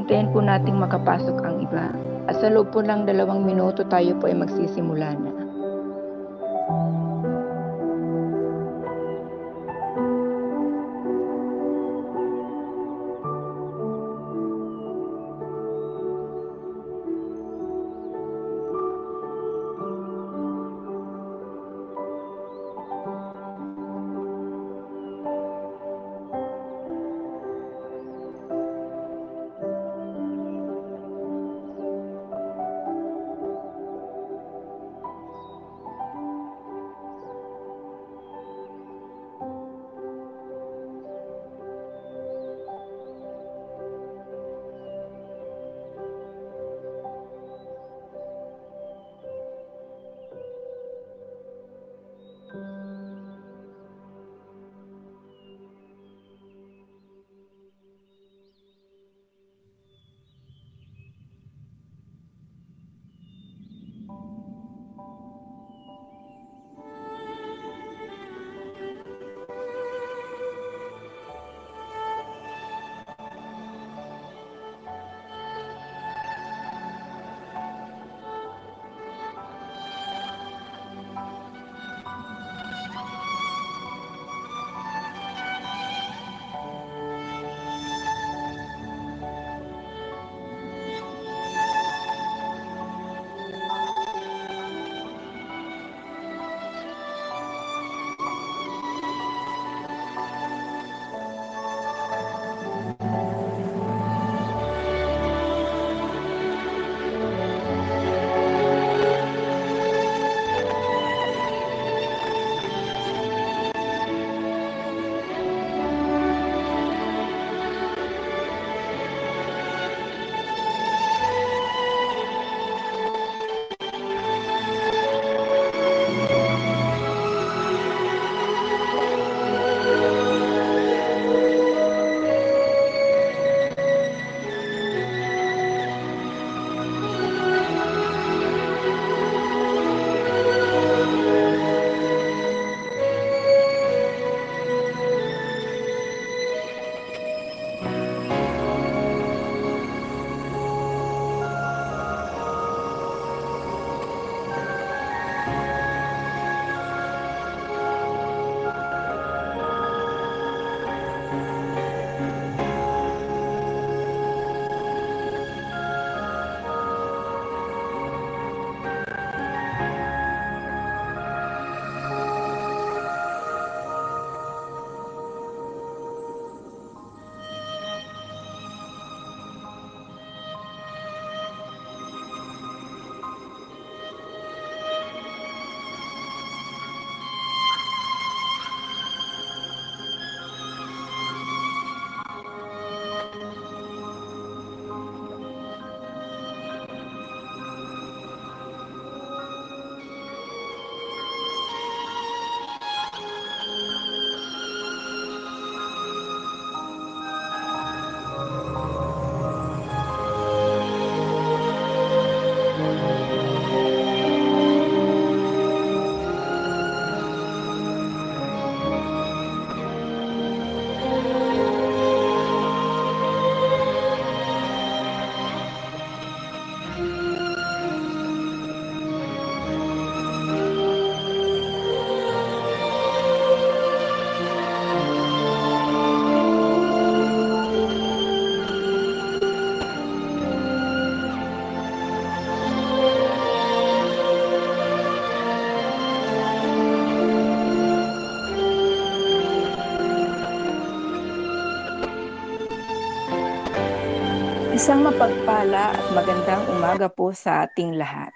hintayin po nating makapasok ang iba. At sa loob po ng 2 minuto tayo po ay magsisimula na. Isang mapagpala at magandang umaga po sa ating lahat.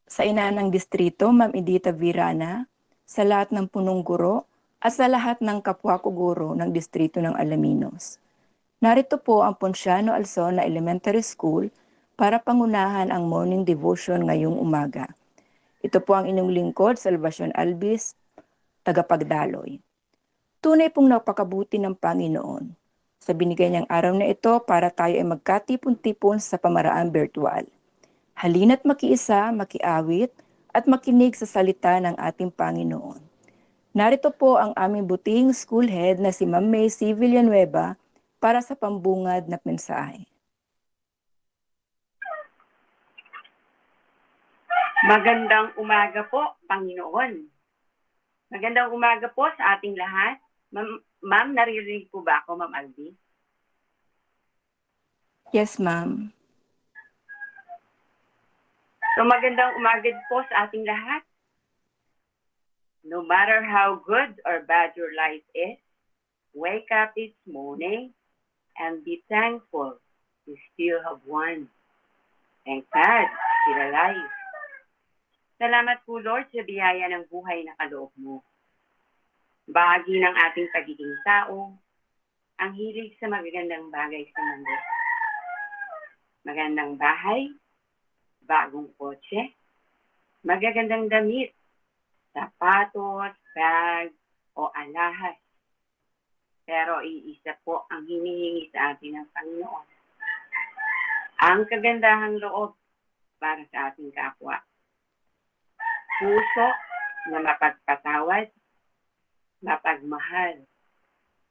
Sa ina ng distrito, Ma'am Edita Virana, sa lahat ng punong guro at sa lahat ng kapwa ko guro ng distrito ng Alaminos. Narito po ang Ponciano Alzona Elementary School para pangunahan ang morning devotion ngayong umaga. Ito po ang inyong lingkod, Salvacion Albis, tagapagdaloy. Tunay pong napakabuti ng Panginoon sa binigay niyang araw na ito para tayo ay magkatipon-tipon sa pamaraang virtual. Halina't makiisa, makiawit, at makinig sa salita ng ating Panginoon. Narito po ang aming butihing school head na si Ma'am May C. Villanueva para sa pambungad na mensahe. Magandang umaga po, Panginoon. Magandang umaga po sa ating lahat. Ma'am, naririnig po ba ako, Ma'am Albi? Yes, ma'am. So magandang umaga po sa ating lahat. No matter how good or bad your life is, wake up this morning and be thankful you still have one. Thank God, still alive. Salamat po, Lord, sa biyaya ng buhay na kaloob mo. Bahagi ng ating pagiging tao, ang hilig sa magagandang bagay sa mundo. Magandang bahay, bagong kotse, magagandang damit, sapatos, bag, o alahas. Pero iisa po ang hinihingi sa atin ng Panginoon. Ang kagandahang loob para sa ating kapwa. Puso na mapagpatawad, mapagmahal,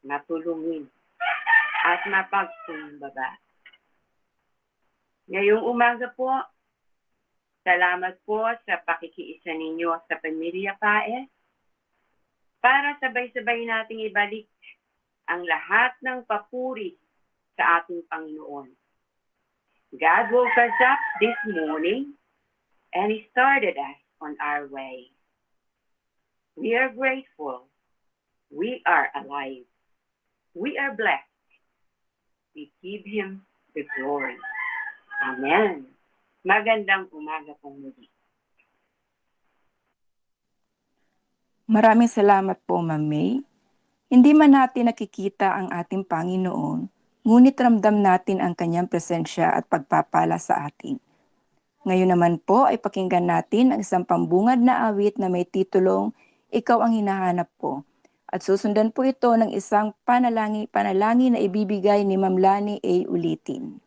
matulungin, at mapagkumbaba. Ngayong umaga po, salamat po sa pakikiisa ninyo sa Pamilya PAES para sabay-sabay nating ibalik ang lahat ng papuri sa ating Panginoon. God woke us up this morning and He started us on our way. We are grateful. We are alive. We are blessed. We give Him the glory. Amen. Magandang umaga pong muli. Maraming salamat po, Ma'am May. Hindi man natin nakikita ang ating Panginoon, ngunit ramdam natin ang kanyang presensya at pagpapala sa atin. Ngayon naman po ay pakinggan natin ang isang pambungad na awit na may titulong Ikaw ang hinahanap ko. At susundan po ito ng isang panalangin na ibibigay ni Ma'am Lani A. Ulitin.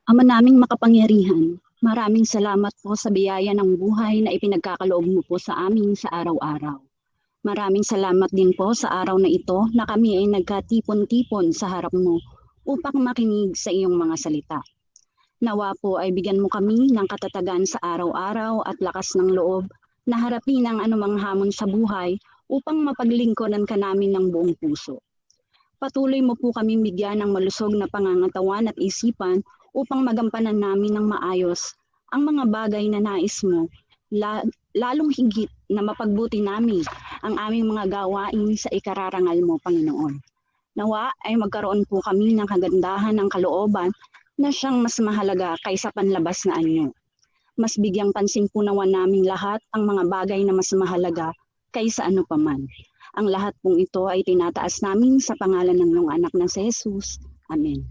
Ama naming makapangyarihan, maraming salamat po sa biyaya ng buhay na ipinagkakaloob mo po sa amin sa araw-araw. Maraming salamat din po sa araw na ito na kami ay nagkatipon-tipon sa harap mo upang makinig sa iyong mga salita. Nawa po ay bigyan mo kami ng katatagan sa araw-araw at lakas ng loob na harapin ang anumang hamon sa buhay upang mapaglingkuran ka namin ng buong puso. Patuloy mo po kami bigyan ng malusog na pangangatawan at isipan upang magampanan namin ng maayos ang mga bagay na nais mo, lalong higit na mapagbuti namin ang aming mga gawain sa ikararangal mo, Panginoon. Nawa ay magkaroon po kami ng kagandahan ng kalooban na siyang mas mahalaga kaysa panlabas na anyo. Mas bigyang pansin po naman namin lahat ang mga bagay na mas mahalaga kaysa ano paman. Ang lahat pong ito ay tinataas namin sa pangalan ng iyong anak na si Jesus. Amen.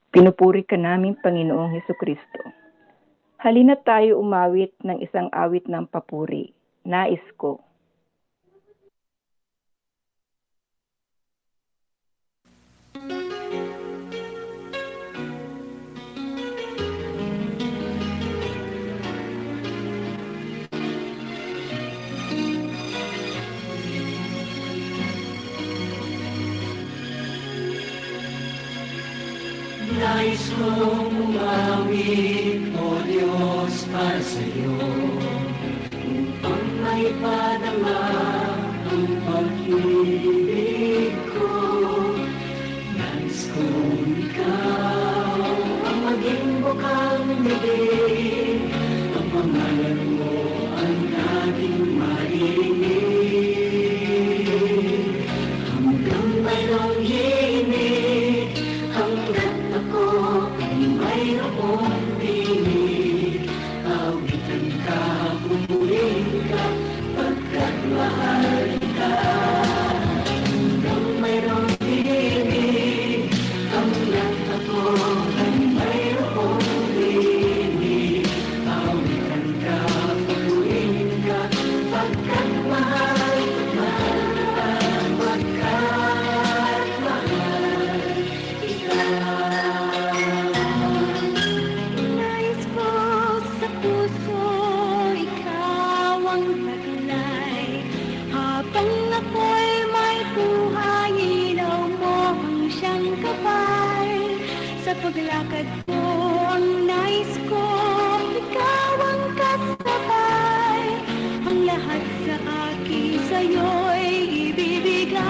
Pinupuri ka namin, Panginoong Hesukristo. Halina tayo umawit ng isang awit ng papuri. Nais ko. Nais kong umawit, O Diyos, para sa iyo, upang maipadama ang pag-ibig ko. Nais kong ikaw ang maging bukang bibig, ang pangalan mo ang laging marinig. Hanggang mayroong himig, hanggang ako ay mayroong tinig. Awitan ka, pumulin ka, pagkat mahal ka. Hanggang mayroong tinig, hanggang ako ay mayroong tinig. Awitan ka, pumulin ka, pagkat mahal ka, pagkat mahal kita. Nais ko sa puso, ikaw ang taglay. Habang ako'y may buhay, ilaw mo ang siyang kapal. Sa paglakad ko, ang nais ko, ikaw ang kasabay. Ang lahat sa akin sa'yo'y ibibigay.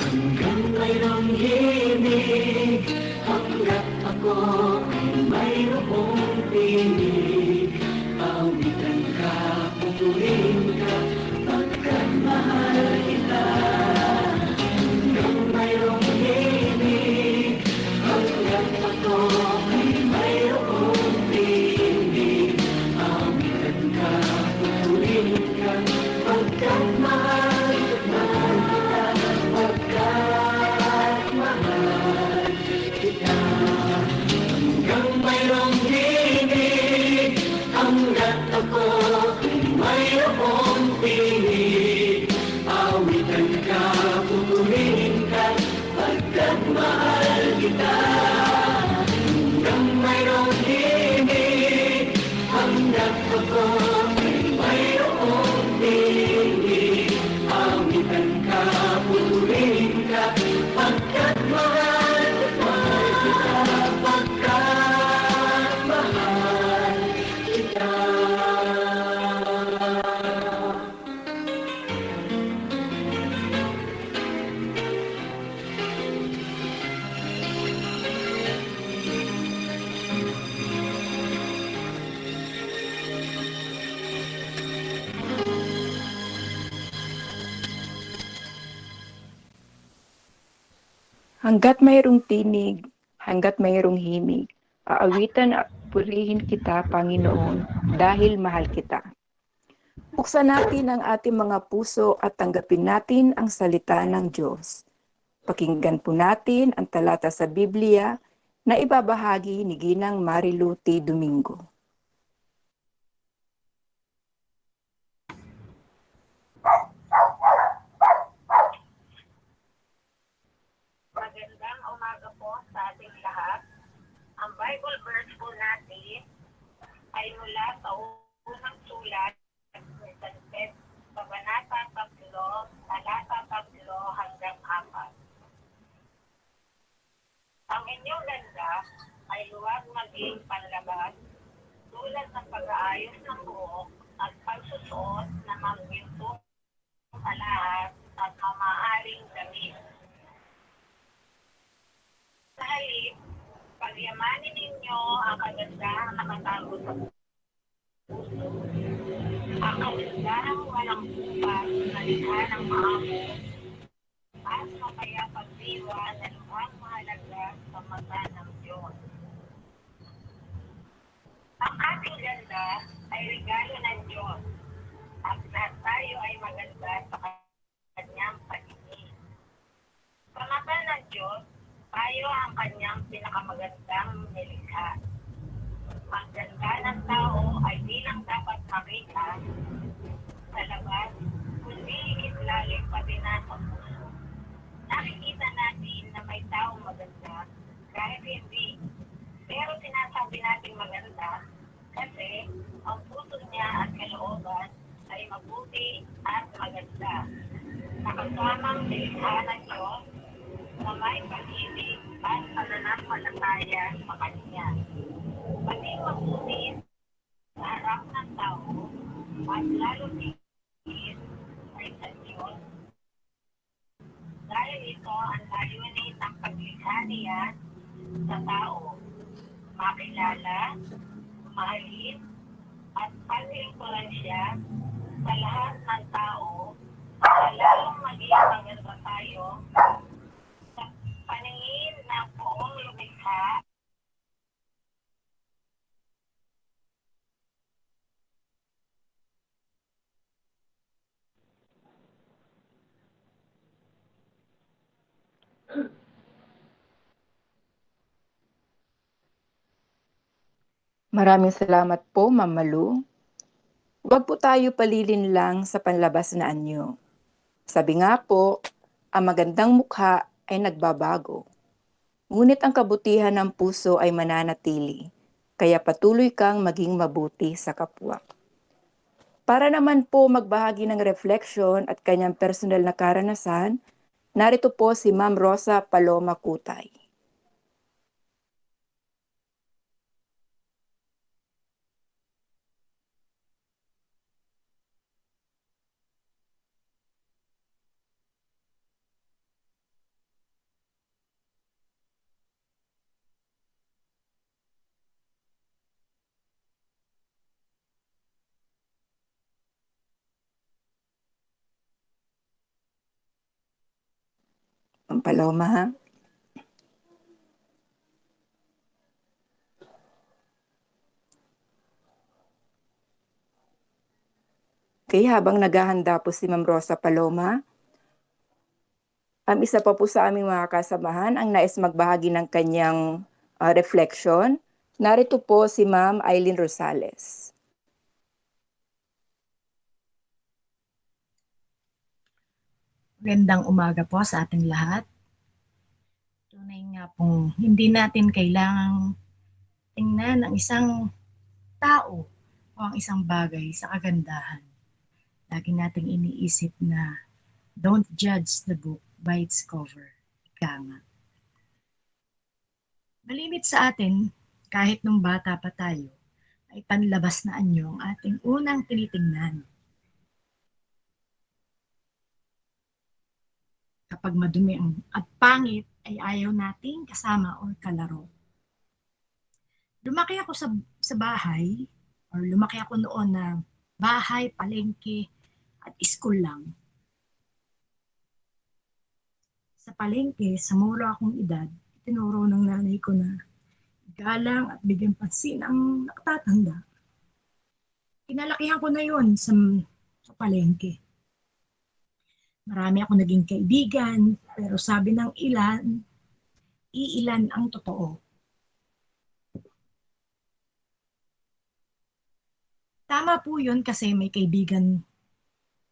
Hanggang mayroong himig, hanggat ako ay mayroong tinig. Awitan ka, pupurihin ka, pagkat mahal kita. Hanggang mayroong himig, hanggat ako ay mayroong tinig. Awitan ka, pupurihin ka, pagkat mahal kita, pagkat mahal kita. Hanggang mayroong himig, hanggat ako ay mayroong tinig. Awitan ka, pupurihin ka, pagkat mahal kita. Hanggang mayroong himig, hanggat ako ay mayroong tinig. Awitan ka, pupurihin ka, pagkat mahal kita, pagkat mahal kita. Hanggat mayroong tinig, hanggat mayroong himig, aawitan at purihin kita, Panginoon, dahil mahal kita. Buksan natin ang ating mga puso at tanggapin natin ang salita ng Diyos. Pakinggan po natin ang talata sa Biblia na ibabahagi ni Ginang Marilu T. Domingo. Magandang umaga po sa ating lahat. Ang Bible verse po natin ay mula sa unang sulat ni San Pedro, Kabanata 3, talata 3 hanggang 4. Ang inyong ganda ay huwag maging panlabas tulad ng pag-aayos ng buhok at pagsusuot ng mga gintong alahas at mamaaring damit. Sa halip, pagyamanin ninyo ang kagandahang nakatago sa puso, ang kagandahang walang bukas na likha ng maamo, at mapayapagdiwa na luhang mahalaga sa mata ng Diyos. Ang ating ganda ay regalo ng Diyos, at lahat tayo ay maganda sa kanyang paningin. Sa mata ng Diyos, tayo ang kanyang pinakamagandang nilikha. Ang ganda ng tao ay di lang dapat makita sa labas, kundi higit lalo pati na sa puso. Nakikita natin na may taong maganda kahit hindi. Pero sinasabi natin maganda kasi ang puso niya at kalooban ay mabuti at maganda. Nakasamang nilikha ng Diyos na may pag-ibig at pananampalataya sa Kanya. Maging mabuti sa harap ng tao at lalo higit ay sa Diyos. Dahil ito ang layunin ng paglikha niya sa tao. Makilala, mahalin, at paglingkuran siya sa lahat ng tao na lalong maging maganda tayo sa paningin ng buong lumikha. Maraming salamat po, Ma'am Malu. Huwag po tayo palilin lang sa panlabas na anyo. Sabi nga po, ang magandang mukha ay nagbabago. Ngunit ang kabutihan ng puso ay mananatili, kaya patuloy kang maging mabuti sa kapwa. Para naman po magbahagi ng reflection at kanyang personal na karanasan, narito po si Ma'am Rosa Paloma Kutay. Ma'am Paloma, ha? Okay, habang naghahanda po si Ma'am Rosa Paloma, isa pa po sa aming mga kasamahan ang nais magbahagi ng kanyang reflection. Narito po si Ma'am Eileen Rosales. Magandang umaga po sa ating lahat. Tunay nga pong hindi natin kailangang tingnan ang isang tao o ang isang bagay sa kagandahan. Lagi nating iniisip na don't judge the book by its cover. Ika nga. Malimit sa atin, kahit nung bata pa tayo, ay panlabas na anyo ang ating unang tinitingnan. Kapag madumi at pangit, ay ayaw nating kasama o kalaro. Lumaki ako sa bahay, or lumaki ako noon na bahay, palengke, at school lang. Sa palengke, sa mura akong edad, tinuro ng nanay ko na galang at bigyan pansin ang nakatatanda. Kinalakihan ko na yon sa palengke. Marami ako naging kaibigan, pero sabi ng ilan, iilan ang totoo. Tama po yun kasi may kaibigan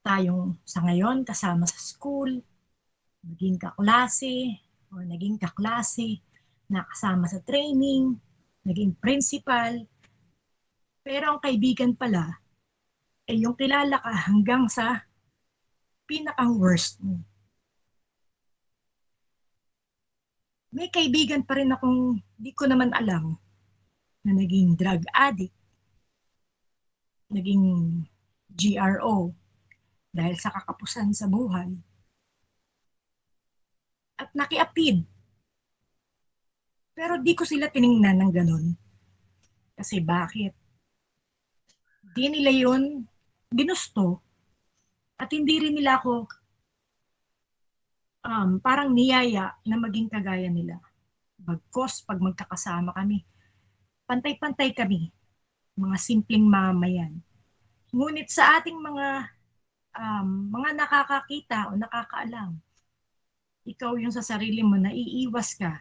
tayong sa ngayon kasama sa school, naging kaklase o naging kaklase, nakasama sa training, naging principal. Pero ang kaibigan pala ay yung kilala ka hanggang sa pinakang worst mo. May kaibigan pa rin akong di ko naman alam na naging drug addict, naging GRO dahil sa kakapusan sa buhay, at nakiapid. Pero di ko sila tiningnan ng ganun. Kasi bakit? Di nila yun ginusto at hindi rin nila ako parang niyaya na maging kagaya nila. Bagkos pag magkakasama kami, pantay-pantay kami, mga simpleng mamayan. Ngunit sa ating mga nakakakita o nakakaalam, ikaw yung sa sarili mo naiiwas ka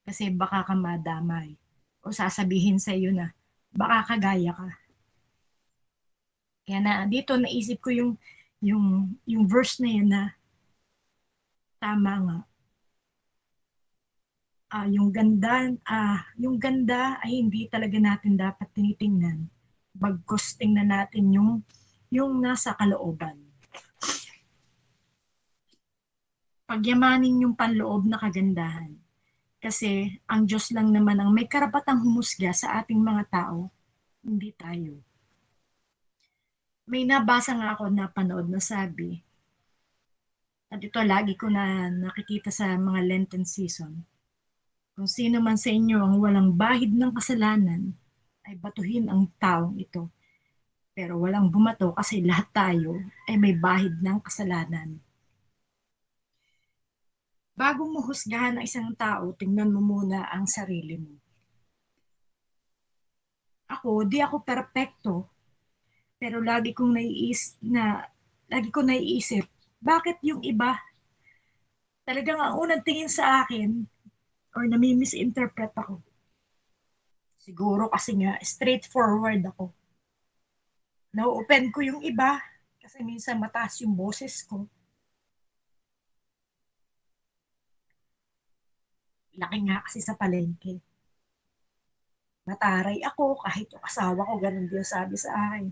kasi baka ka madamay o sasabihin sa iyo na baka kagaya ka. Kaya na dito naisip ko yung verse na yun na tama nga. Yung ganda ay hindi talaga natin dapat tinitingnan. Bagkus tingnan natin yung nasa kalooban. Pagyamanin yung panloob na kagandahan. Kasi ang Diyos lang naman ang may karapatang humusga sa ating mga tao, hindi tayo. May nabasa nga ako na panood na sabi, at ito lagi ko na nakikita sa mga Lenten season, kung sino man sa inyo ang walang bahid ng kasalanan, ay batuhin ang taong ito. Pero walang bumato kasi lahat tayo ay may bahid ng kasalanan. Bago mo husgahan ang isang tao, tingnan mo muna ang sarili mo. Di ako perpekto, pero lagi kong naiisip, bakit yung iba talagang ang unang tingin sa akin or nami-misinterpret ako. Siguro kasi nga straightforward ako. Na-open ko yung iba kasi minsan mataas yung boses ko. Laki nga kasi sa palengke. Mataray ako kahit yung asawa ko ganun din sabi sa akin.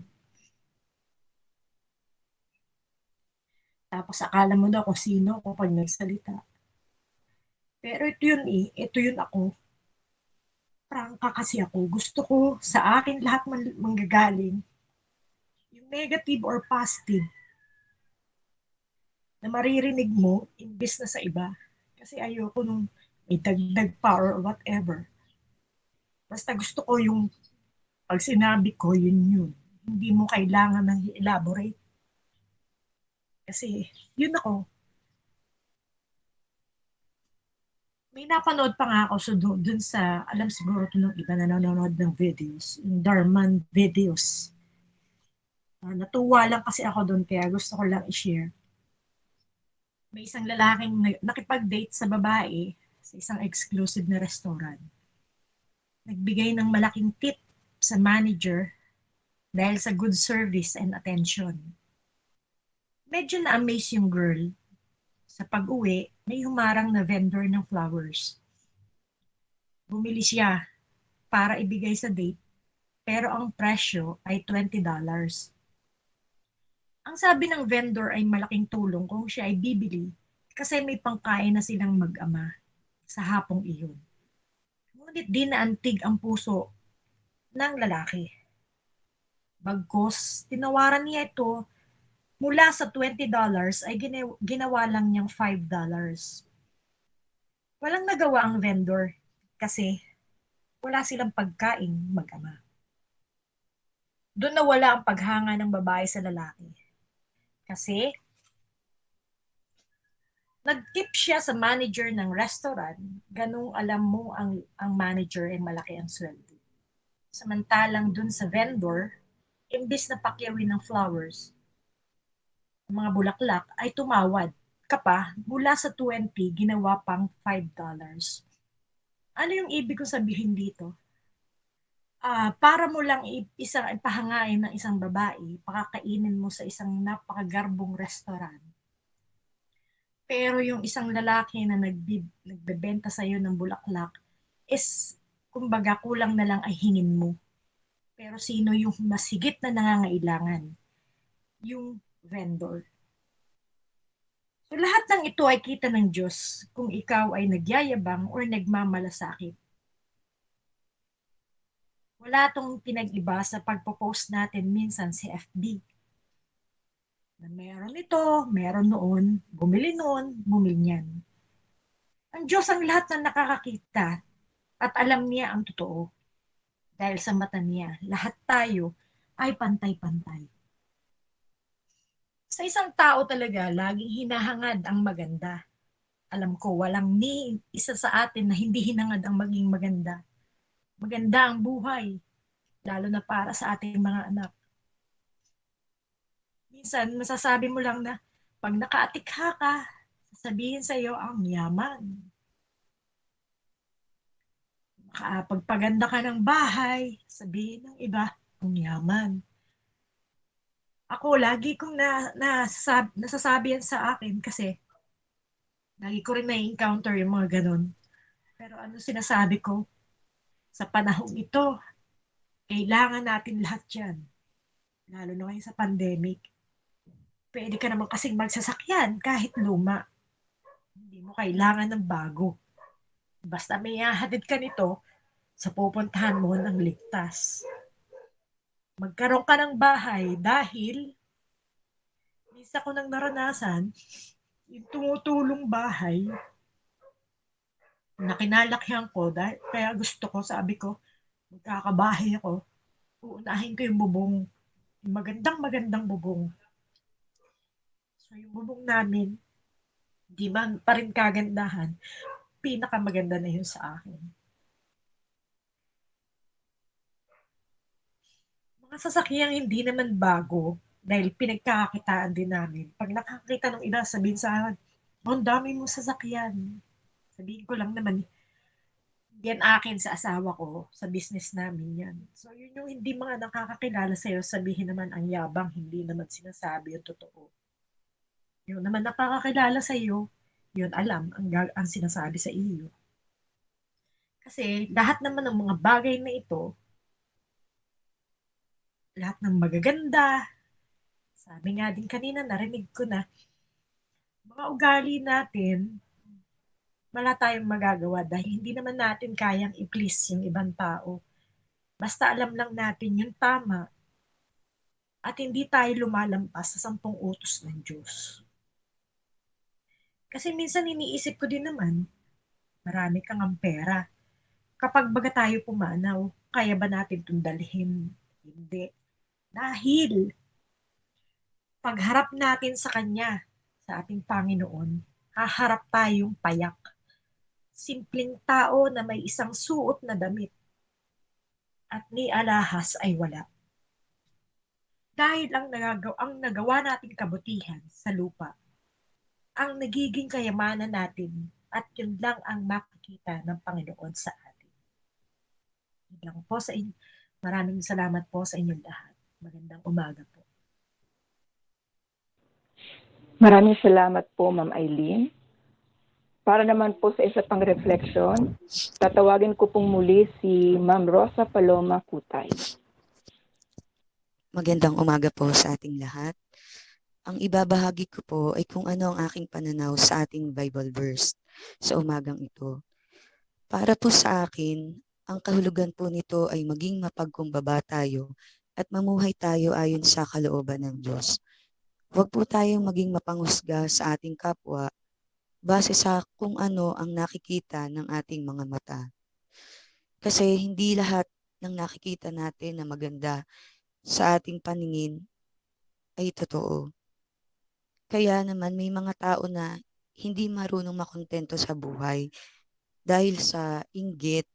Tapos akala mo daw kung sino ko pag nagsalita. Pero ito yun ako. Prangka kasi ako. Gusto ko sa akin lahat manggagaling. Yung negative or positive na maririnig mo imbis na sa iba. Kasi ayoko nung may dagdag pa or whatever. Basta gusto ko yung pag sinabi ko, yun. Hindi mo kailangan ng i-elaborate. Kasi yun ako. May napanood pa nga ako dun sa, alam siguro ito ng iba na nanonood ng videos, yung Dharman videos. Natuwa lang kasi ako dun kaya gusto ko lang i-share. May isang lalaking nakipag-date sa babae sa isang exclusive na restaurant. Nagbigay ng malaking tip sa manager dahil sa good service and attention. Medyo na-amaze yung girl. Sa pag-uwi, may humarang na vendor ng flowers. Bumili siya para ibigay sa date, pero ang presyo ay $20. Ang sabi ng vendor ay malaking tulong kung siya ay bibili kasi may pangkain na silang mag-ama sa hapong iyon. Ngunit di naantig ang puso ng lalaki. Bagkus, tinawaran niya ito mula sa $20 ay ginawa lang niyang $5. Walang nagawa ang vendor kasi wala silang pagkain mag-ama. Doon nawala ang paghanga ng babae sa lalaki. Kasi Nag-tip siya sa manager ng restaurant, ganung alam mo ang manager ay malaki ang sweldo. Samantalang dun sa vendor, imbis na pakyawin ng flowers, mga bulaklak, ay tumawad ka pa, mula sa 20, ginawa pang $5. Ano yung ibig kong sabihin dito? Para mo lang isang ipahangain ng isang babae, pakakainin mo sa isang napakagarbong restaurant. Pero yung isang lalaki na nagbebenta sa iyo ng bulaklak is, kumbaga, kulang na lang ay hingin mo. Pero sino yung mas higit na nangangailangan? Yung vendor. So lahat ng ito ay kita ng Diyos kung ikaw ay nagyayabang or nagmamalasakit. Wala tong pinag-iba sa pagpo-post natin minsan sa FB. Na meron ito, meron noon, bumili niyan. Ang Diyos ang lahat ng nakakakita at alam niya ang totoo. Dahil sa mata niya, lahat tayo ay pantay-pantay. Sa isang tao talaga, laging hinahangad ang maganda. Alam ko, walang ni isa sa atin na hindi hinangad ang maging maganda. Maganda ang buhay, lalo na para sa ating mga anak. Minsan, masasabi mo lang na pag nakaatikha ka, sasabihin sa iyo ang yaman. Pagpaganda ka ng bahay, sabihin ng iba, ang yaman. Ako, lagi kong nasasabi yan sa akin kasi lagi ko rin na-encounter yung mga ganun. Pero ano sinasabi ko? Sa panahong ito, kailangan natin lahat yan. Lalo na ngayon sa pandemic. Pwede ka naman kasing magsasakyan kahit luma. Hindi mo kailangan ng bago. Basta may hahatid ka nito sa pupuntahan mo ng ligtas. Magkaroon ka ng bahay dahil minsan ko nang naranasan yung tumutulong bahay na kinalakyan ko dahil, kaya gusto ko, sabi ko, magkakabahay ako, uunahin ko yung bubong, yung magandang bubong. So yung bubong namin, di man pa rin kagandahan, pinakamaganda na yun sa akin. Mga sasakyang hindi naman bago, dahil pinagkakakitaan din namin. Pag nakakita ng iba, sabihin sa akin, ang dami mong sasakyan. Sabihin ko lang naman, yan akin sa asawa ko, sa business namin yan. So yun yung hindi mga nakakakilala sa'yo, sabihin naman ang yabang, hindi naman sinasabi yung totoo. Yung naman nakakakilala sa'yo, yun alam ang sinasabi sa iyo. Kasi lahat naman ng mga bagay na ito, lahat ng magaganda, sabi nga din kanina, narinig ko na, mga ugali natin, wala tayong magagawa dahil hindi naman natin kayang i-please yung ibang tao. Basta alam lang natin yung tama at hindi tayo lumalampas sa 10 utos ng Diyos. Kasi minsan iniisip ko din naman, marami kang ang pera. Kapag baga tayo pumanaw, kaya ba natin itong dalhin? Hindi. Dahil pagharap natin sa Kanya, sa ating Panginoon, haharap tayong payak. Simpleng tao na may isang suot na damit at ni alahas ay wala. Dahil ang nagawa nating kabutihan sa lupa, ang nagiging kayamanan natin at yun lang ang makikita ng Panginoon sa atin. Yun lang po sa inyo. Maraming salamat po sa inyong lahat. Magandang umaga po. Maraming salamat po, Ma'am Eileen. Para naman po sa isa pang reflection, tatawagin ko pong muli si Ma'am Rosa Paloma Kutay. Magandang umaga po sa ating lahat. Ang ibabahagi ko po ay kung ano ang aking pananaw sa ating Bible verse sa umagang ito. Para po sa akin, ang kahulugan po nito ay maging mapagkumbaba tayo at mamuhay tayo ayon sa kalooban ng Diyos. Huwag po tayong maging mapanghusga sa ating kapwa base sa kung ano ang nakikita ng ating mga mata. Kasi hindi lahat ng nakikita natin na maganda sa ating paningin ay totoo. Kaya naman may mga tao na hindi marunong makontento sa buhay dahil sa inggit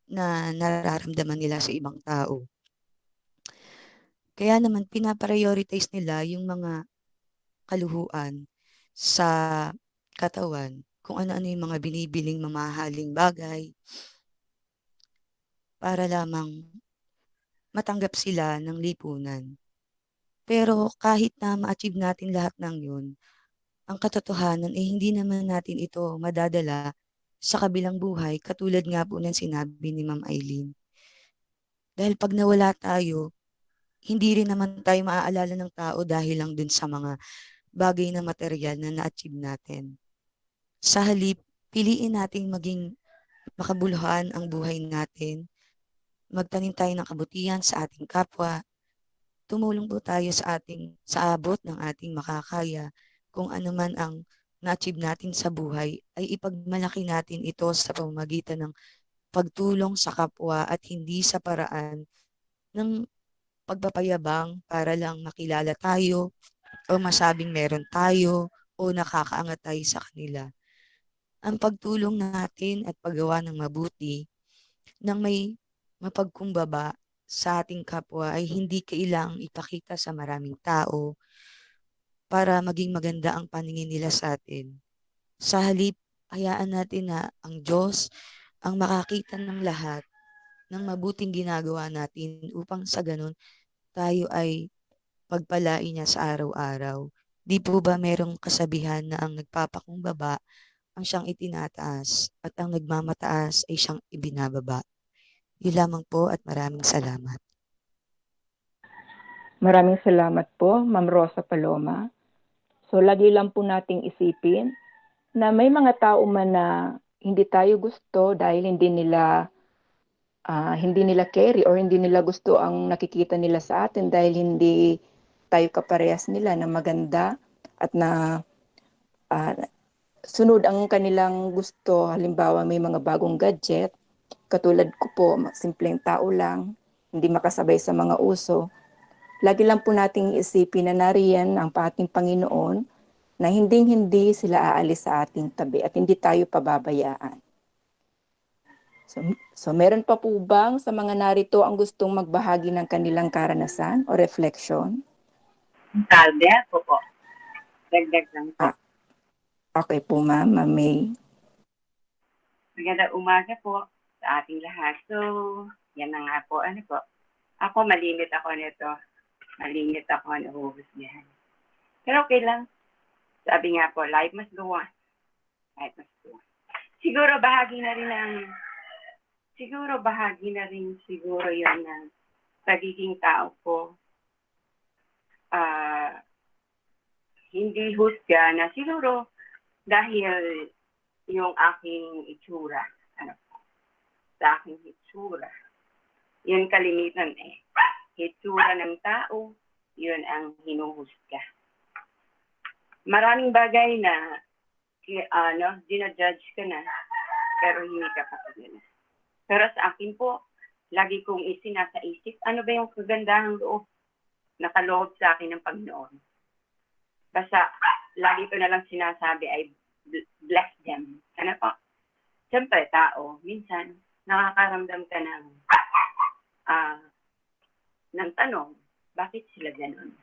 na nararamdaman nila sa ibang tao. Kaya naman pinaprioritize nila yung mga kaluhuan sa katawan, kung ano-ano yung mga binibiling mamahaling bagay para lamang matanggap sila ng lipunan. Pero kahit na ma-achieve natin lahat ng yun, ang katotohanan ay hindi naman natin ito madadala sa kabilang buhay katulad nga po ng sinabi ni Ma'am Eileen. Dahil pag nawala tayo, hindi rin naman tayo maaalala ng tao dahil lang dun sa mga bagay na material na na-achieve natin. Sa halip, piliin nating maging makabuluhan ang buhay natin, magtanim tayo ng kabutihan sa ating kapwa, tumulong po tayo sa abot ng ating makakaya. Kung ano man ang na-achieve natin sa buhay, ay ipagmalaki natin ito sa pamamagitan ng pagtulong sa kapwa at hindi sa paraan ng pagpapayabang para lang makilala tayo o masabing meron tayo o nakakaangat tayo sa kanila. Ang pagtulong natin at paggawa ng mabuti nang may mapagkumbaba sa ating kapwa ay hindi kailangang ipakita sa maraming tao para maging maganda ang paningin nila sa atin. Sa halip, hayaan natin na ang Diyos ang makakita ng lahat ng mabuting ginagawa natin upang sa ganun tayo ay pagpalain niya sa araw-araw. Di po ba merong kasabihan na ang nagpapakumbaba ang siyang itinataas at ang nagmamataas ay siyang ibinababa? Yun lamang po at maraming salamat. Maraming salamat po, Ma'am Rosa Paloma. So lagi lang po nating isipin na may mga tao man na hindi tayo gusto dahil hindi nila carry or hindi nila gusto ang nakikita nila sa atin dahil hindi tayo kaparehas nila na maganda at na sunod ang kanilang gusto. Halimbawa may mga bagong gadget, katulad ko po, simpleng tao lang, hindi makasabay sa mga uso. Lagi lang po nating isipin na nariyan ang ating Panginoon na hindi sila aalis sa ating tabi at hindi tayo pababayaan. So meron pa po bang sa mga narito ang gustong magbahagi ng kanilang karanasan o reflection? Salve po po. Dagdag lang po. Okay po, Ma'am May. Magandang umaga po sa ating lahat. So, yan na nga po. Ano po? Ako, malimit ako nito. Malimit ako nahuhusgahan. Pero okay lang. Sabi nga po, life must go on. Life must go on. Siguro bahagi na rin siguro yun ng pagiging tao ko. Hindi husga na siguro dahil yung aking itsura. Sa aking itsura. Yun kalimitan itsura ng tao, yun ang hinuhusga. Maraming bagay na dinajudge ka na, pero hindi ka kapagana. Pero sa akin po, lagi kong isinasaisip, ano ba yung kagandahang loob nakaloob sa akin ng Panginoon? Basta, lagi ko na lang sinasabi ay bless them. Ano po? Siyempre, tao, minsan, nakakaramdam ka ng tanong, bakit sila ganun?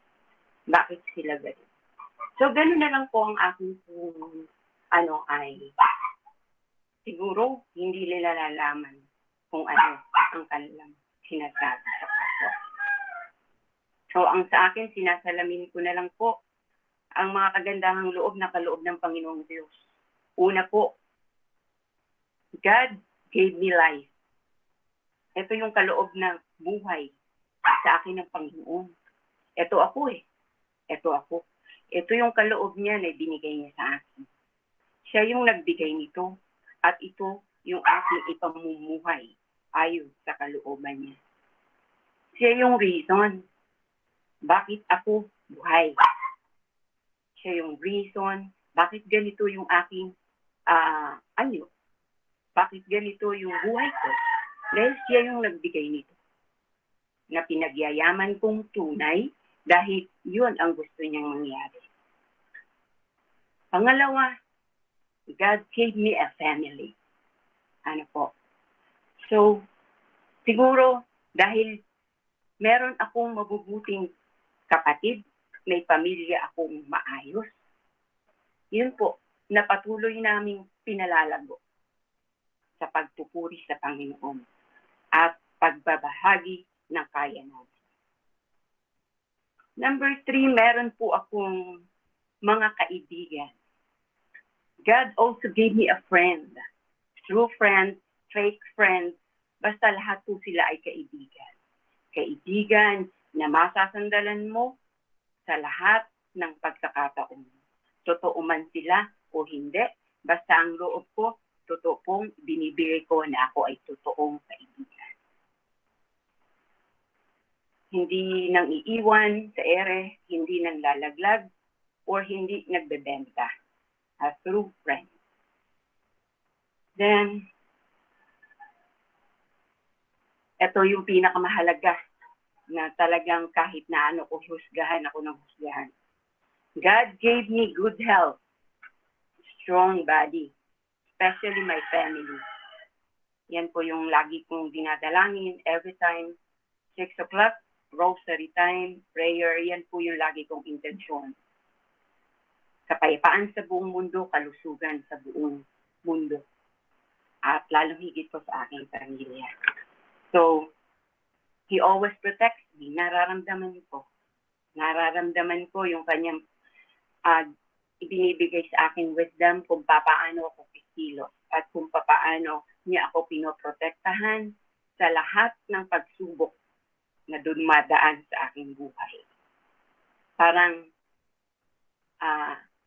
Bakit sila ganun? So, ganun na lang po ang aking ay siguro hindi nila lalaman kung ano ang kanilang sinasabi sa puso. So, ang sa akin, sinasalamin ko na lang po ang mga kagandahang loob na kaloob ng Panginoong Diyos. Una po, God gave me life. Ito yung kaloob na buhay sa akin ng Panginoon. Ito ako. Ito yung kaloob niya na binigay niya sa akin. Siya yung nagbigay nito at ito yung aking ipamumuhay ayon sa kalooban niya. Siya yung reason bakit ako buhay. Siya yung reason bakit ganito yung aking bakit ganito yung buhay ko. Dahil siya yung nagbigay nito. Na pinagyayaman kong tunay dahil yun ang gusto niyang mangyari. Pangalawa, God gave me a family. Ano po? So, siguro dahil meron akong mabubuting kapatid, may pamilya akong maayos, yun po, napatuloy naming pinalalago sa pagpupuri sa Panginoon at pagbabahagi ng kaya namin. Number 3, meron po akong mga kaibigan. God also gave me a friend. True friends, fake friends, basta lahat po sila ay kaibigan. Kaibigan na masasandalan mo sa lahat ng pagkakataon. Totoo man sila o hindi, basta ang loob ko, totoo pong binibigay ko na ako ay totoong kaibigan. Hindi nang iiwan sa ere, hindi nang lalaglag, or hindi nagbebenta. A true friend. Then, ito yung pinakamahalaga na talagang kahit na ano ko husgahan ako ng husgahan. God gave me good health, strong body, especially my family. Yan po yung lagi kong dinadalangin every time 6 o'clock, rosary time, prayer, yan po yung lagi kong intensyon. Kapayapaan sa buong mundo, kalusugan sa buong mundo. At lalong higit po sa aking pamilya. So, He always protects me. Nararamdaman ko. Nararamdaman ko yung kanyang ibinibigay sa akin wisdom kung paano ako kikilos at kung paano niya ako pinoprotektahan sa lahat ng pagsubok na dumadaan sa aking buhay. Parang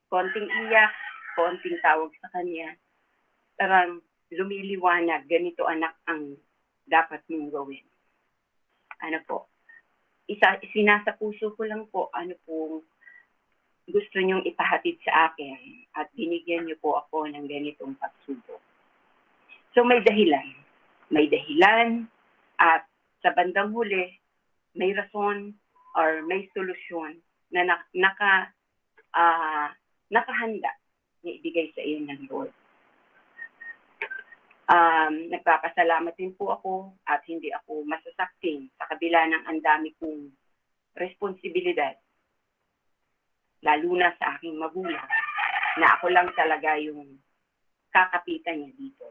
konting iyak, konting tawag sa kanya, parang lumiliwanag, ganito anak ang dapat mong gawin. Ano po, sinasa puso ko lang po, ano po gusto niyong ipahatid sa akin at binigyan niyo po ako ng ganitong pagsubok. So may dahilan. May dahilan at sa bandang huli, may rason or may solusyon na nakahanda na ibigay sa iyo ng Lord. Nagpapasalamat din po ako at hindi ako masasakting sa kabila ng ang dami kong responsibilidad, lalo na sa aking magulang, na ako lang talaga yung kakapitan niya dito.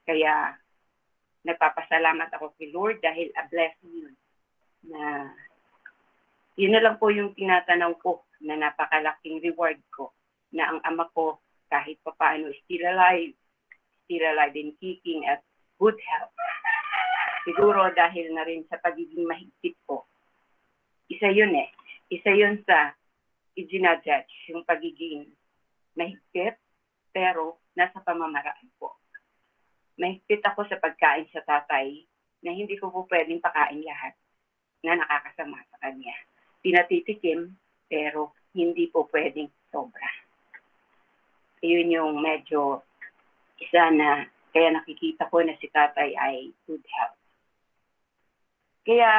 Kaya nagpapasalamat ako kay Lord dahil a blessing yun. Na yun na lang po yung tinatanaw ko na napakalaking reward ko na ang ama ko kahit pa paano still alive and kicking at good health. Siguro dahil na rin sa pagiging mahigpit ko. Isa yun sa i-judge, yung pagiging mahigpit, pero nasa pamamaraan ko. Mahigpit ako sa pagkain sa tatay na hindi ko po pwedeng pakain lahat na nakakasama sa kanya. Pinatitikim, pero hindi po pwedeng sobra. Yun yung medyo isa na kaya nakikita ko na si tatay ay good health. Kaya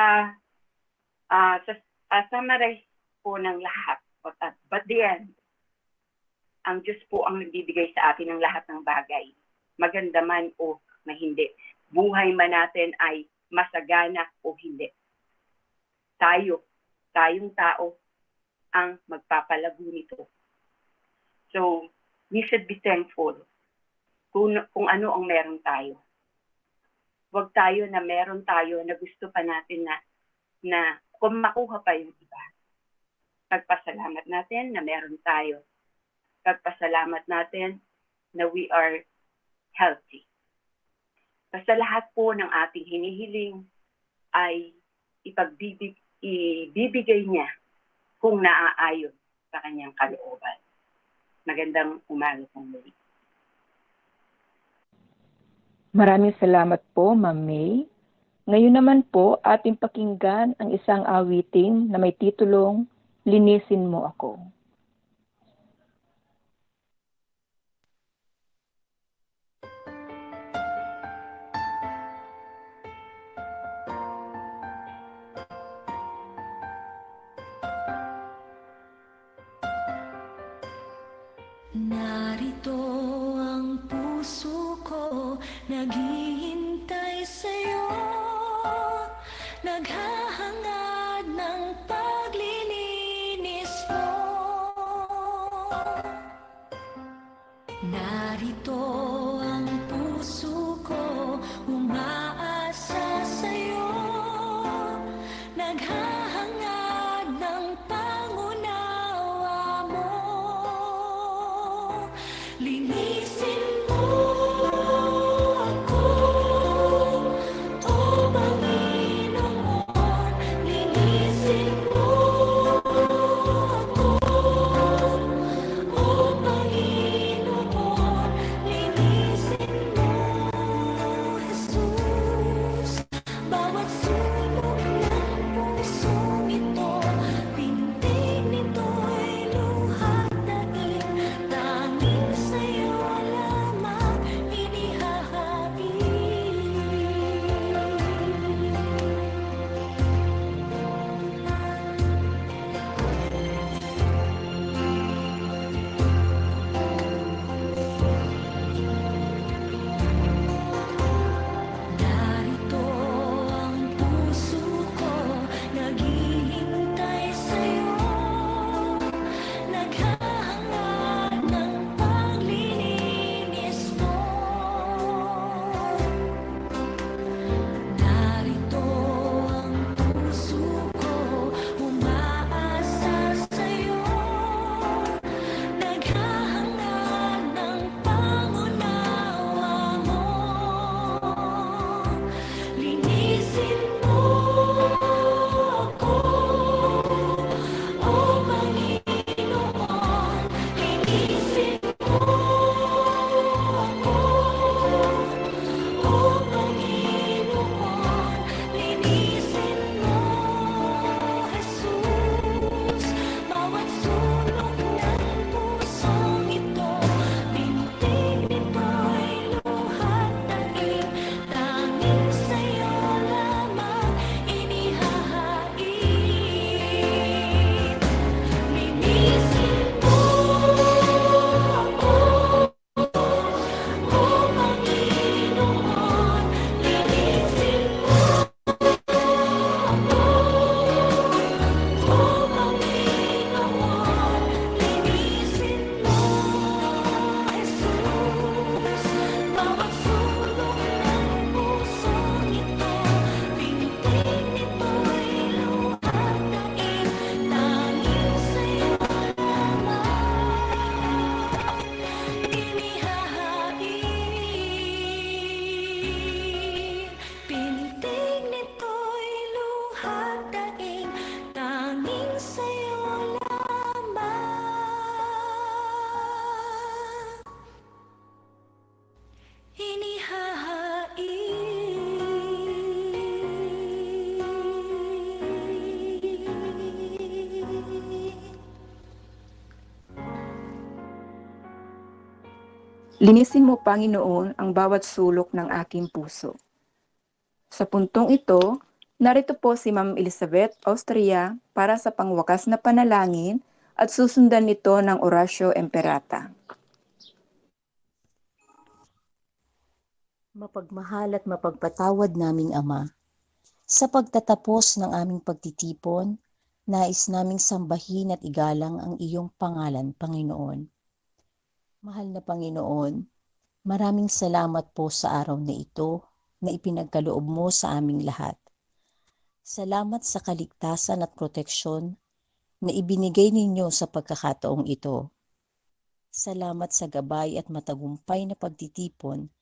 summarize po ng lahat, but the end, ang Diyos po ang nagbibigay sa atin ng lahat ng bagay, maganda man o hindi. Buhay man natin ay masagana o hindi. Tayong tao ang magpapalago nito. So, we should be thankful kung ano ang meron tayo. Huwag tayo na meron tayo na gusto pa natin na kung makuha pa yung iba. Pagpasalamat natin na meron tayo. Pagpasalamat natin na we are healthy. Basta lahat po ng ating hinihiling ay ibibigay niya kung naaayon sa kanyang kalooban. Magandang umaga po muli. Maraming salamat po, Ma'am May. Ngayon naman po, ating pakinggan ang isang awiting na may titulong, Linisin Mo Ako. Narito Linisin mo, Panginoon, ang bawat sulok ng aking puso. Sa puntong ito, narito po si Ma'am Elizabeth Austria para sa pangwakas na panalangin at susundan nito ng Oratio Imperata. Mapagmahal at mapagpatawad naming Ama, sa pagtatapos ng aming pagtitipon, nais naming sambahin at igalang ang iyong pangalan, Panginoon. Mahal na Panginoon, maraming salamat po sa araw na ito na ipinagkaloob mo sa aming lahat. Salamat sa kaligtasan at proteksyon na ibinigay ninyo sa pagkakataong ito. Salamat sa gabay at matagumpay na pagtitipon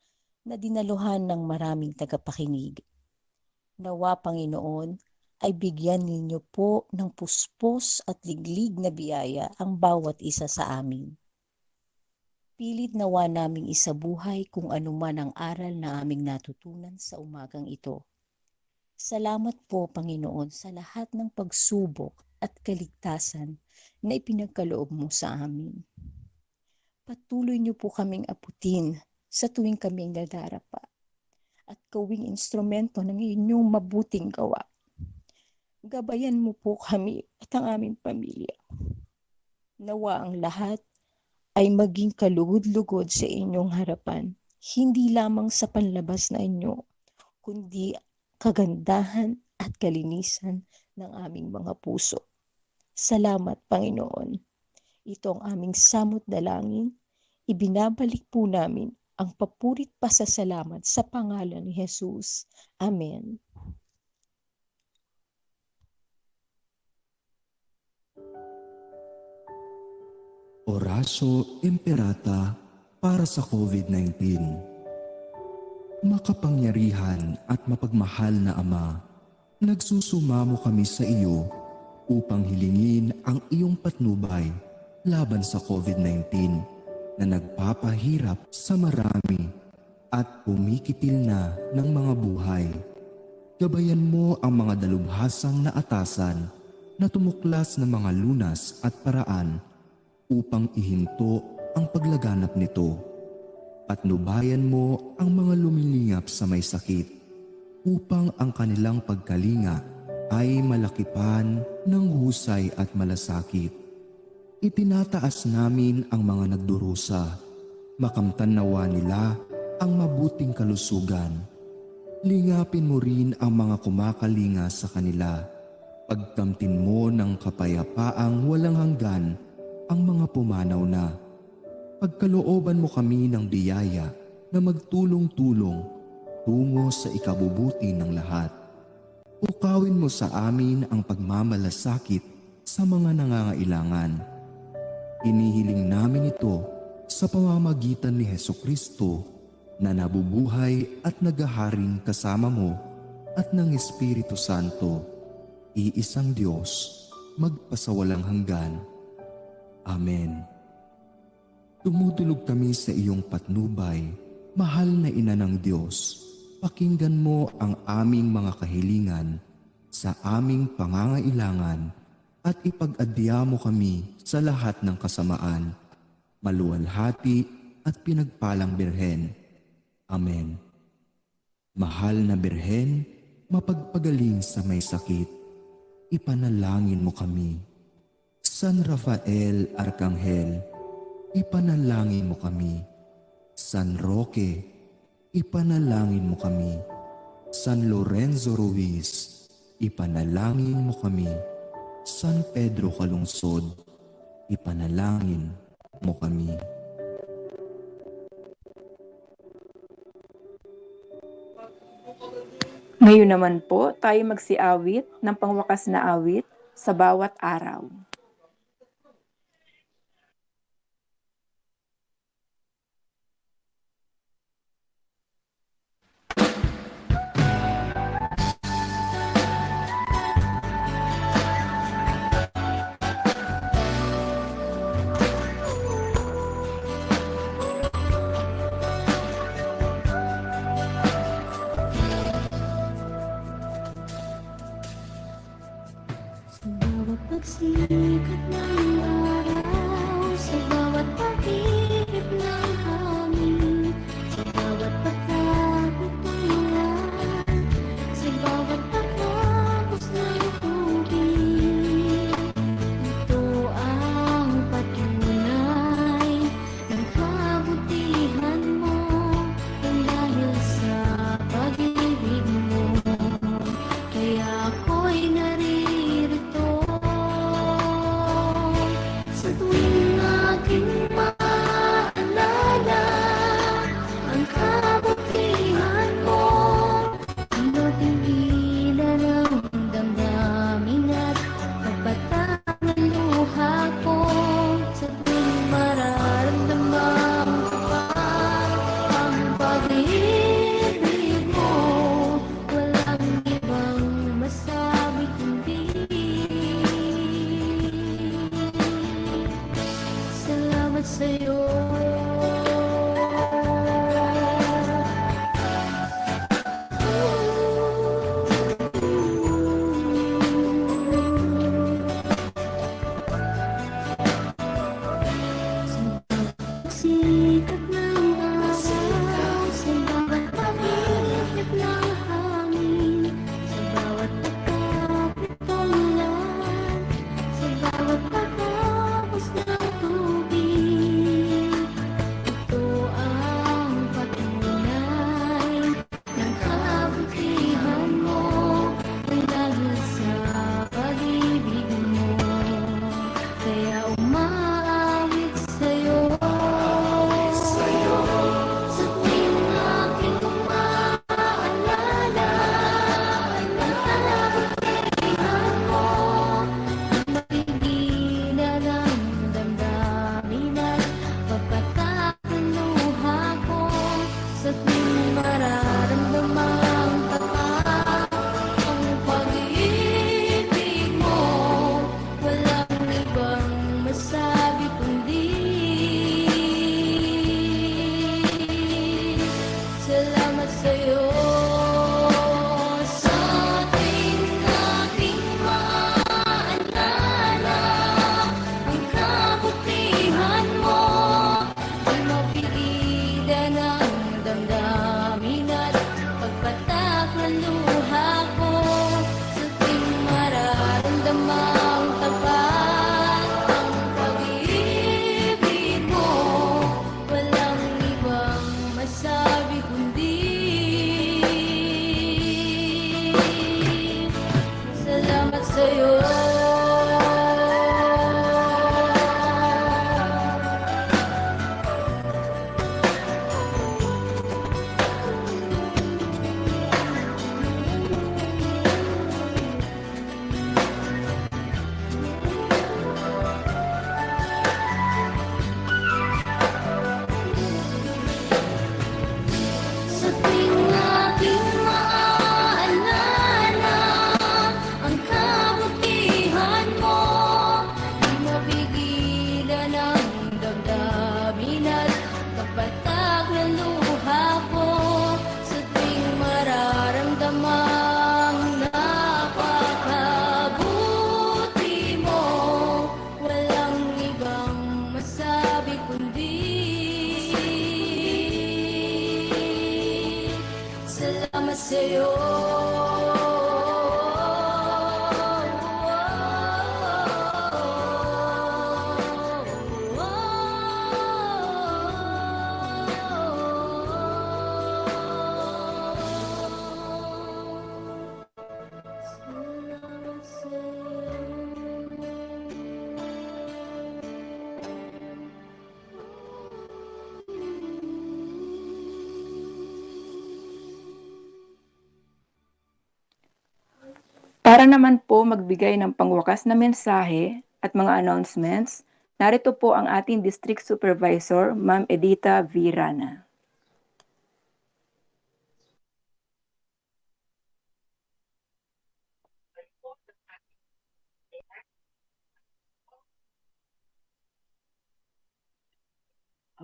na dinaluhan ng maraming tagapakinig. Nawa, Panginoon, ay bigyan ninyo po ng puspos at liglig na biyaya ang bawat isa sa amin. Pilit nawa naming isabuhay kung anuman ang aral na aming natutunan sa umagang ito. Salamat po, Panginoon, sa lahat ng pagsubok at kaligtasan na ipinagkaloob mo sa amin. Patuloy niyo po kaming aputin sa tuwing kaming nadarapa at gawing instrumento ng inyong mabuting gawa. Gabayan mo po kami at ang aming pamilya. Nawa ang lahat ay maging kalugod-lugod sa inyong harapan, hindi lamang sa panlabas na inyo, kundi kagandahan at kalinisan ng aming mga puso. Salamat, Panginoon. Ito ang aming samot dalangin. Ibinabalik po namin ang papurit pasasalamat sa pangalan ni Jesus. Amen. Oratio Imperata para sa COVID-19. Makapangyarihan at mapagmahal na Ama, nagsusumamo kami sa iyo upang hilingin ang iyong patnubay laban sa COVID-19 na nagpapahirap sa marami at pumikitil na ng mga buhay. Gabayan mo ang mga dalubhasang na atasan na tumuklas ng mga lunas at paraan upang ihinto ang paglaganap nito. Patnubayan mo ang mga lumilingap sa may sakit upang ang kanilang pagkalinga ay malakipan ng husay at malasakit. Itinataas namin ang mga nagdurusa, makamtan nawa nila ang mabuting kalusugan. Lingapin mo rin ang mga kumakalinga sa kanila. Pagkamtin mo ng kapayapaang walang hanggan ang mga pumanaw na. Pagkalooban mo kami ng biyaya na magtulong-tulong tungo sa ikabubuti ng lahat. Ukawin mo sa amin ang pagmamalasakit sa mga nangangailangan. Inihiling namin ito sa pamamagitan ni Hesukristo na nabubuhay at naghaharing kasama mo at ng Espiritu Santo, iisang Diyos, magpasawalang hanggan. Amen. Tumutulog kami sa iyong patnubay, mahal na Ina ng Diyos. Pakinggan mo ang aming mga kahilingan sa aming pangangailangan at ipag-adya mo kami sa lahat ng kasamaan, maluwalhati at pinagpalang Birhen. Amen. Mahal na Birhen, mapagpagaling sa may sakit, ipanalangin mo kami. San Rafael Arkanghel, ipanalangin mo kami. San Roque, ipanalangin mo kami. San Lorenzo Ruiz, ipanalangin mo kami. San Pedro Calungsod, ipanalangin mo kami. Ngayon naman po, tayo magsiawit ng pangwakas na awit sa bawat araw. Pagsikat ng araw sa bawat pag-ibig ng hangin, sa'yo. Sikat ng araw, sa bawat pag-ibig ng hangin, sa bawat pagkapit ng ulan, sa bawat pagkapos ng tubig. Ito ang patunay ng kabutihan mo, ay dahil sa pag-ibig mo, kaya umaawit sa'yo. Sa tuwing aking umaalala ang kabutihan mo, mapigilan ang damdamin at papatak ang luha ko. Sa tuwing mararamdamang tatak ang pag-ibig mo, walang ibang masabi kundi salamat sa'yo. Sa tuwing aking maaalala ang kabutihan mo, ay mapigilan ang damdamin at pagpatak ng luha ko. Sa tuwing mararamdamang tapat ang pag-ibig mo, walang ibang masabi kundi salamat sa'yo. Sa tuwing aking maaalala ang kabutihan mo, di mapigilan ang damdamin at kapatak ng luha ko. Sa tuwing mararamdamang napakabuti mo, walang ibang masabi kundi salamat sa'yo. Salamat Para naman po magbigay ng pangwakas na mensahe at mga announcements, narito po ang ating District Supervisor, Ma'am Edita V. Rana.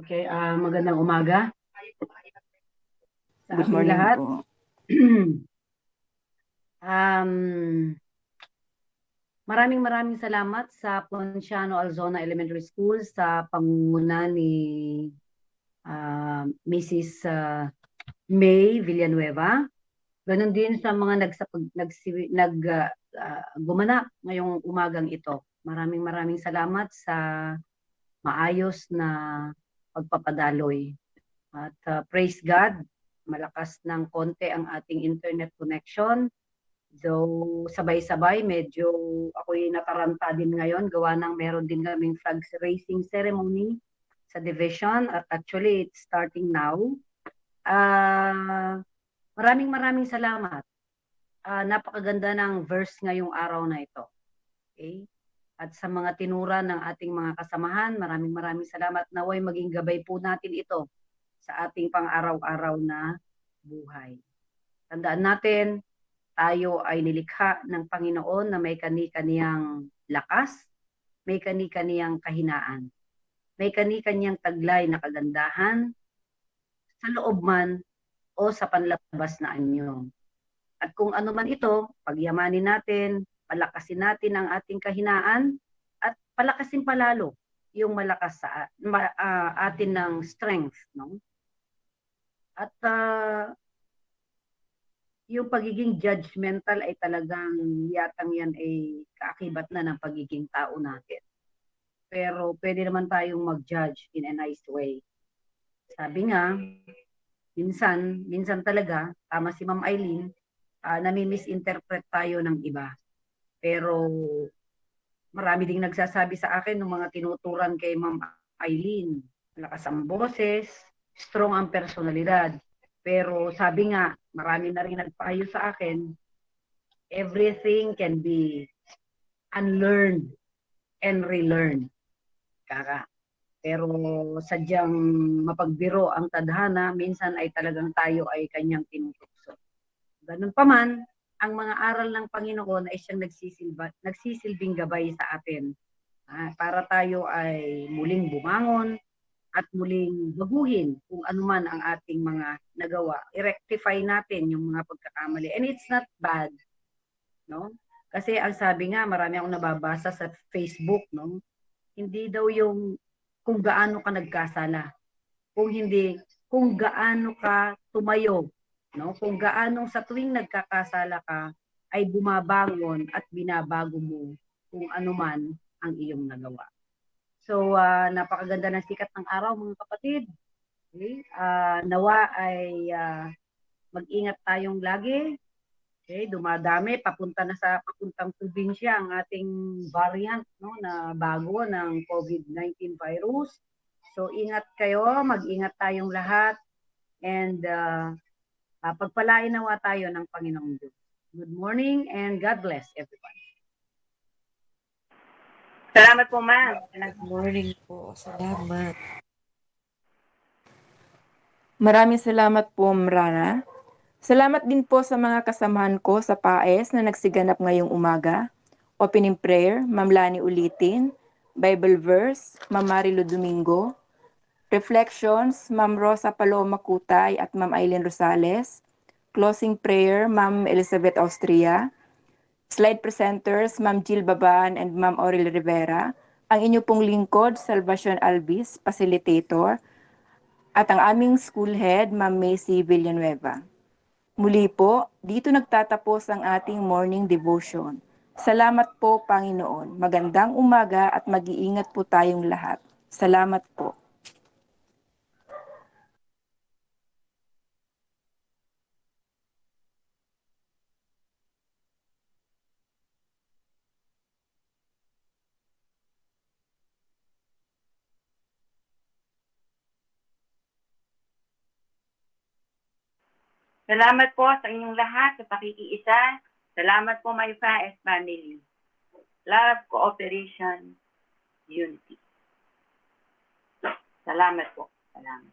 Okay, magandang umaga sa Good ating morning lahat. po. Maraming salamat sa Ponciano Alzona Elementary School sa pangunguna ni Mrs. May Villanueva. Ganon din sa mga gumanap ngayong umagang ito. Maraming salamat sa maayos na pagpapadaloy. At praise God, malakas ng konti ang ating internet connection. So, sabay-sabay, medyo ako'y nataranta din ngayon. Gawa ng meron din kaming flag raising ceremony sa division. At actually, it's starting now. Maraming salamat. Napakaganda ng verse ngayong araw na ito. Okay? At sa mga tinura ng ating mga kasamahan, maraming salamat. Naway maging gabay po natin ito sa ating pang-araw-araw na buhay. Tandaan natin, tayo ay nilikha ng Panginoon na may kani-kaniyang lakas, may kani-kaniyang kahinaan. may kani-kanyang taglay na kagandahan sa loob man o sa panlabas na anyo. At kung ano man ito, pagyamanin natin, palakasin natin ang ating kahinaan at palakasin palalo yung malakas sa atin ng strength, no? At yung pagiging judgmental ay talagang yatang yan ay kaakibat na ng pagiging tao natin. Pero pwede naman tayong mag-judge in a nice way. Sabi nga, minsan talaga, tama si Ma'am Eileen, nami-misinterpret tayo ng iba. Pero marami ding nagsasabi sa akin ng mga tinuturan kay Ma'am Eileen. Lakas ang boses, strong ang personalidad. Pero sabi nga, marami na rin nagpayo sa akin, everything can be unlearned and relearned. Pero sadyang mapagbiro ang tadhana, minsan ay talagang tayo ay kanyang tinutukso. Ganun pa man, ang mga aral ng Panginoon ay siyang nagsisilbing gabay sa atin para tayo ay muling bumangon at muling baguhin kung anuman ang ating mga nagawa. I-rectify natin yung mga pagkakamali. And it's not bad, no? Kasi ang sabi nga, marami akong nababasa sa Facebook, no? Hindi daw yung kung gaano ka nagkasala, kung gaano ka tumayo, no? Kung gaano sa tuwing nagkakasala ka ay bumabangon at binabago mo kung anuman ang iyong nagawa. So, napakaganda ng sikat ng araw, mga kapatid. Okay? Nawa ay mag-ingat tayong lagi. Okay? Dumadami, papuntang probinsya ang ating variant, no, na bago ng COVID-19 virus. So, ingat kayo, mag-ingat tayong lahat, and pagpalain nawa tayo ng Panginoong Diyos. Good morning and God bless everyone. Salamat po, ma'am. Good morning po. Salamat. Maraming salamat po, Mrana. Salamat din po sa mga kasamahan ko sa PAES na nagsiganap ngayong umaga. Opening prayer, Ma'am Lani Ulitin. Bible verse, Ma'am Marilo Domingo. Reflections, Ma'am Rosa Paloma Kutay at Ma'am Aileen Rosales. Closing prayer, Ma'am Elizabeth Austria. Slide presenters, Ma'am Jill Baban and Ma'am Aurel Rivera. Ang inyo pong lingkod, Salvacion Alvis, facilitator. At ang aming school head, Ma'am Macy Villanueva. Muli po, dito nagtatapos ang ating morning devotion. Salamat po, Panginoon. Magandang umaga at mag-iingat po tayong lahat. Salamat po. Salamat po sa inyong lahat sa pakikiisa. Salamat po, my FAES family. Love, cooperation, unity. Salamat po. Salamat.